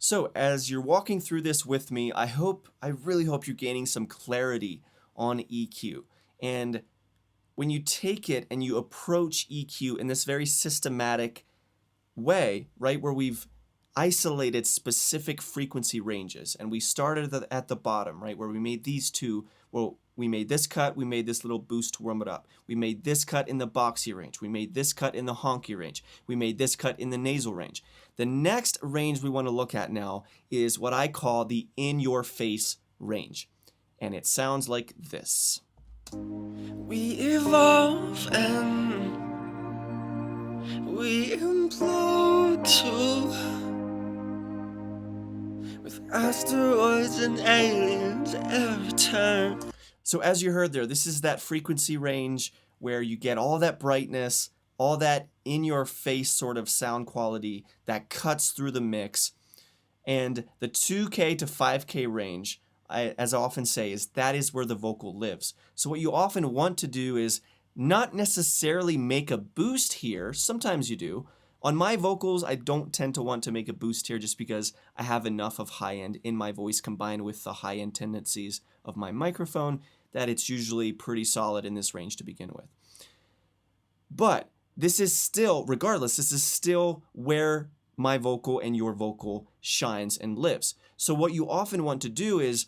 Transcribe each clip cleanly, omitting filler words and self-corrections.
So as you're walking through this with me, I really hope you're gaining some clarity on EQ. And when you take it and you approach EQ in this very systematic way, right, where we've isolated specific frequency ranges and we started at the bottom, right, where we made these two, well, we made this cut, we made this little boost to warm it up. We made this cut in the boxy range. We made this cut in the honky range. We made this cut in the nasal range. The next range we want to look at now is what I call the in-your-face range. And it sounds like this. We evolve and we implode too, with asteroids and aliens every turn. So as you heard there, this is that frequency range where you get all that brightness, all that in-your-face sort of sound quality that cuts through the mix. And the 2K to 5K range, as I often say, that is where the vocal lives. So what you often want to do is not necessarily make a boost here. Sometimes you do. On my vocals, I don't tend to want to make a boost here just because I have enough of high end in my voice combined with the high end tendencies of my microphone that it's usually pretty solid in this range to begin with. But this is still, regardless, this is still where my vocal and your vocal shines and lives. So what you often want to do is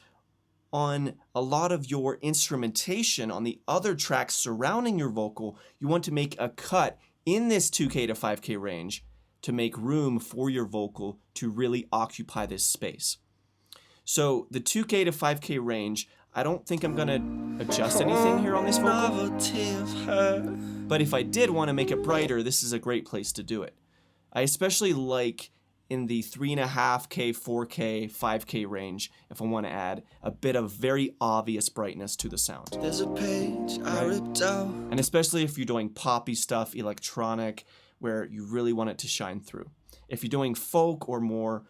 on a lot of your instrumentation on the other tracks surrounding your vocal, you want to make a cut in this 2K to 5K range to make room for your vocal to really occupy this space. So the 2K to 5K range, I don't think I'm gonna adjust anything here on this vocal, but if I did want to make it brighter, this is a great place to do it. I especially like in the 3.5K, 4K, 5K range if I want to add a bit of very obvious brightness to the sound. There's a page I ripped out. And especially if you're doing poppy stuff, electronic, where you really want it to shine through. If you're doing folk or more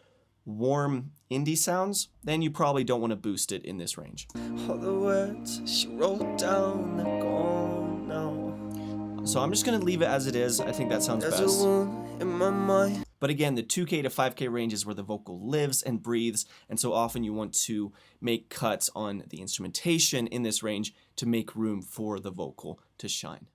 warm indie sounds, then you probably don't want to boost it in this range. All the words she wrote down, they're gone now. So I'm just going to leave it as it is. I think that sounds There's best. a wound in my mind. But again, the 2K to 5K range is where the vocal lives and breathes, and so often you want to make cuts on the instrumentation in this range to make room for the vocal to shine.